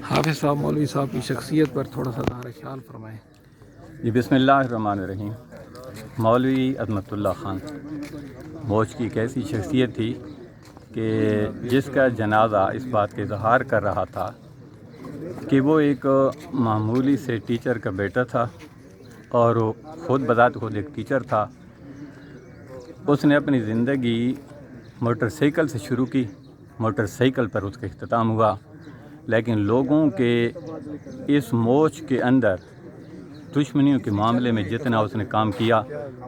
حافظ صاحب مولوی صاحب کی شخصیت پر تھوڑا سا اظہار خیال فرمائیں۔ جی بسم اللہ الرحمن الرحیم۔ مولوی عظمت اللہ خان موج کی ایک ایسی شخصیت تھی کہ جس کا جنازہ اس بات کے اظہار کر رہا تھا کہ وہ ایک معمولی سے ٹیچر کا بیٹا تھا اور وہ خود بذات خود ایک ٹیچر تھا۔ اس نے اپنی زندگی موٹر سائیکل سے شروع کی، موٹر سائیکل پر اس کا اختتام ہوا، لیکن لوگوں کے اس موج کے اندر دشمنیوں کے معاملے میں جتنا اس نے کام کیا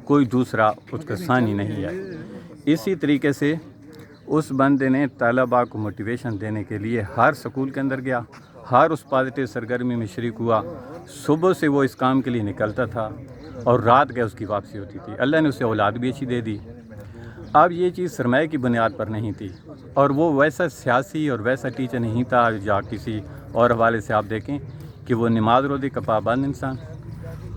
کوئی دوسرا اس کا ثانی نہیں ہے۔ اسی طریقے سے اس بندے نے طلباء کو موٹیویشن دینے کے لیے ہر سکول کے اندر گیا، ہر اس پازیٹیو سرگرمی میں شریک ہوا۔ صبح سے وہ اس کام کے لیے نکلتا تھا اور رات کے اس کی واپسی ہوتی تھی۔ اللہ نے اسے اولاد بھی اچھی دے دی۔ اب یہ چیز سرمایہ کی بنیاد پر نہیں تھی، اور وہ ویسا سیاسی اور ویسا ٹیچر نہیں تھا یا کسی اور حوالے سے آپ دیکھیں کہ وہ نماز روزے کا پابند انسان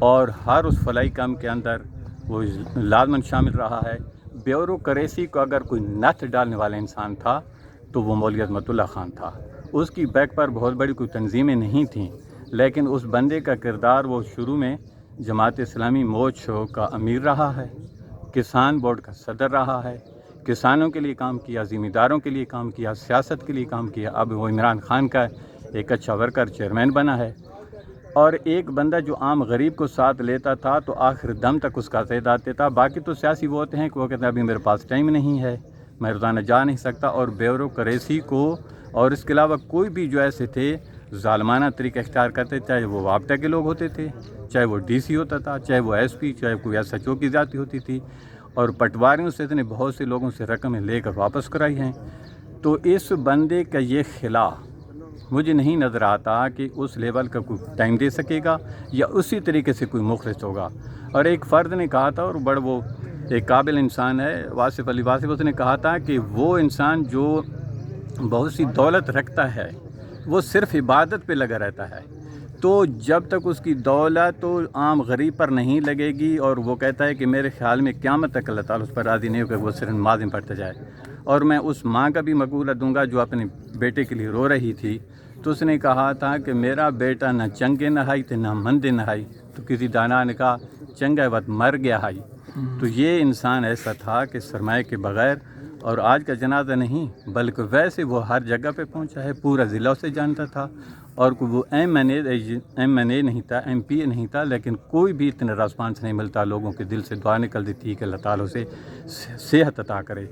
اور ہر اس فلاحی کام کے اندر وہ لازماً شامل رہا ہے۔ بیوروکریسی کو اگر کوئی نتھ ڈالنے والا انسان تھا تو وہ مولوی عظمت اللہ خان تھا۔ اس کی بیک پر بہت بڑی کوئی تنظیمیں نہیں تھیں، لیکن اس بندے کا کردار، وہ شروع میں جماعت اسلامی موج کا امیر رہا ہے، کسان بورڈ کا صدر رہا ہے، کسانوں کے لیے کام کیا، ذمہ داروں کے لیے کام کیا، سیاست کے لیے کام کیا۔ اب وہ عمران خان کا ایک اچھا ورکر چیئرمین بنا ہے، اور ایک بندہ جو عام غریب کو ساتھ لیتا تھا تو آخر دم تک اس کا ساتھ دیتا تھا۔ باقی تو سیاسی وہ ہوتے ہیں کہ وہ کہتے ہیں ابھی میرے پاس ٹائم نہیں ہے، میں روزانہ جا نہیں سکتا، اور بیوروکریسی کو اور اس کے علاوہ کوئی بھی جو ایسے تھے ظالمانہ طریقہ اختیار کرتے، چاہے وہ وابٹا کے لوگ ہوتے تھے، چاہے وہ ڈی سی ہوتا تھا، چاہے وہ ایس پی، چاہے کوئی ایس ایچ او کی ذاتی ہوتی تھی، اور پٹواریوں سے اتنے بہت سے لوگوں سے رقمیں لے کر واپس کرائی ہیں۔ تو اس بندے کا یہ خلا مجھے نہیں نظر آتا کہ اس لیول کا کوئی ٹائم دے سکے گا یا اسی طریقے سے کوئی مخلص ہوگا۔ اور ایک فرد نے کہا تھا، اور بڑا وہ ایک قابل انسان ہے، واصف علی واصف، اس نے کہا تھا کہ وہ انسان جو بہت سی دولت رکھتا ہے وہ صرف عبادت پہ لگا رہتا ہے، تو جب تک اس کی دولت تو عام غریب پر نہیں لگے گی، اور وہ کہتا ہے کہ میرے خیال میں قیامت تک اللہ تعالیٰ اس پر راضی نہیں ہوگا کہ وہ صرف نماز میں پڑھتا جائے۔ اور میں اس ماں کا بھی مقولہ دوں گا جو اپنے بیٹے کے لیے رو رہی تھی، تو اس نے کہا تھا کہ میرا بیٹا نہ چنگے نہائی تھے نہ مندے نہائی، تو کسی دانا نے کہا چنگا وقت مر گیا ہائی۔ تو یہ انسان ایسا تھا کہ سرمایہ کے بغیر، اور آج کا جنازہ نہیں بلکہ ویسے وہ ہر جگہ پہ پہنچا ہے، پورا ضلع اسے جانتا تھا، اور وہ ایم این اے نہیں تھا، ایم پی اے نہیں تھا، لیکن کوئی بھی اتنا رسپانس نہیں ملتا، لوگوں کے دل سے دعا نکل دیتی کہ اللہ تعالیٰ اسے صحت عطا کرے۔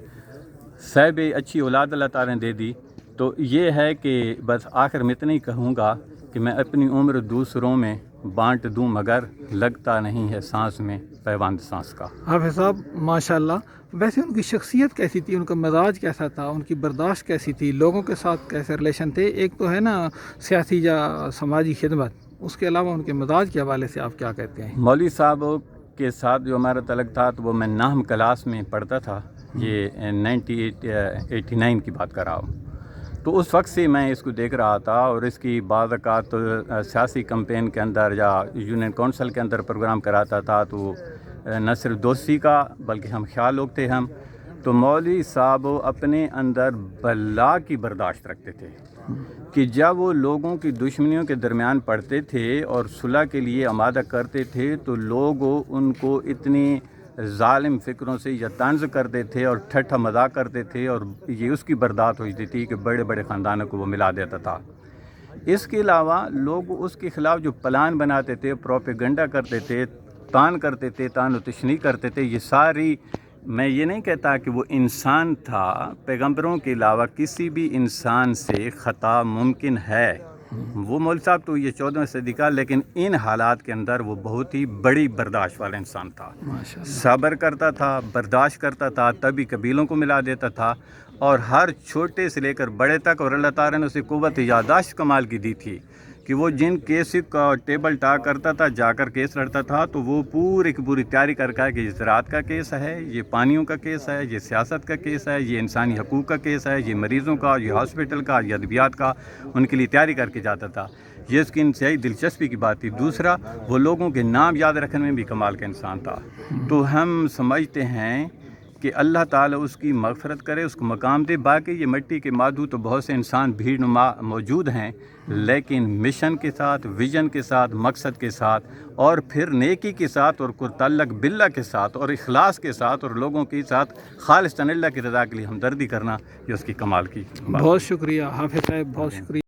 صاحب اچھی اولاد اللہ تعالیٰ نے دے دی۔ تو یہ ہے کہ بس آخر میں اتنا ہی کہوں گا کہ میں اپنی عمر دوسروں میں بانٹ دوں مگر لگتا نہیں ہے سانس میں پیوند سانس کا۔ حافظ صاحب ماشاءاللہ، ویسے ان کی شخصیت کیسی تھی، ان کا مزاج کیسا تھا، ان کی برداشت کیسی تھی، لوگوں کے ساتھ کیسے ریلیشن تھے؟ ایک تو ہے نا سیاسی یا سماجی خدمت، اس کے علاوہ ان کے مزاج کے حوالے سے آپ کیا کہتے ہیں؟ مولوی صاحب کے ساتھ جو ہمارا تعلق تھا تو وہ میں ناہم کلاس میں پڑھتا تھا، یہ 1989 کی بات کر رہا ہوں، تو اس وقت سے میں اس کو دیکھ رہا تھا، اور اس کی بعض اوقات سیاسی کمپین کے اندر یا یونین کونسل کے اندر پروگرام کراتا تھا، تو نہ صرف دوستی کا بلکہ ہم خیال لوگ تھے ہم، تو مولوی صاحب اپنے اندر بلا کی برداشت رکھتے تھے کہ جب وہ لوگوں کی دشمنیوں کے درمیان پڑھتے تھے اور صلح کے لیے آمادہ کرتے تھے تو لوگ ان کو اتنی ظالم فکروں سے یا طنز کرتے تھے اور ٹھٹھا مذاق کرتے تھے، اور یہ اس کی برداشت ہوتی تھی کہ بڑے بڑے خاندانوں کو وہ ملا دیتا تھا۔ اس کے علاوہ لوگ اس کے خلاف جو پلان بناتے تھے، پروپیگنڈا کرتے تھے، تان کرتے تھے، تان و تشنیع کرتے تھے، یہ ساری، میں یہ نہیں کہتا کہ وہ انسان تھا، پیغمبروں کے علاوہ کسی بھی انسان سے خطا ممکن ہے، وہ مولوی صاحب تو یہ 14ویں صدی کا، لیکن ان حالات کے اندر وہ بہت ہی بڑی برداشت والا انسان تھا، صبر کرتا تھا، برداشت کرتا تھا، تبھی قبیلوں کو ملا دیتا تھا، اور ہر چھوٹے سے لے کر بڑے تک، اور اللہ تعالیٰ نے اسے قوت یادداشت کمال کی دی تھی کہ وہ جن کیس کا ٹیبل ٹاک کرتا تھا، جا کر کیس لڑتا تھا، تو وہ پوری کی پوری تیاری کر کے کہ یہ زراعت کا کیس ہے، یہ پانیوں کا کیس ہے، یہ سیاست کا کیس ہے، یہ انسانی حقوق کا کیس ہے، یہ مریضوں کا، یہ ہاسپٹل کا، یہ ادویات کا، ان کے لیے تیاری کر کے جاتا تھا۔ یہ اس کی انتہائی دلچسپی کی بات تھی۔ دوسرا، وہ لوگوں کے نام یاد رکھنے میں بھی کمال کا انسان تھا۔ تو ہم سمجھتے ہیں کہ اللہ تعالیٰ اس کی مغفرت کرے، اس کو مقام دے۔ باقی یہ مٹی کے مادو تو بہت سے انسان بھیڑ نما موجود ہیں، لیکن مشن کے ساتھ، ویژن کے ساتھ، مقصد کے ساتھ، اور پھر نیکی کے ساتھ، اور تعلق باللہ کے ساتھ، اور اخلاص کے ساتھ، اور لوگوں کے ساتھ خالص اللہ کی رضا کے لیے ہمدردی کرنا، یہ اس کی کمال کی بات ہے۔ بہت شکریہ حافظ صاحب، بہت شکریہ۔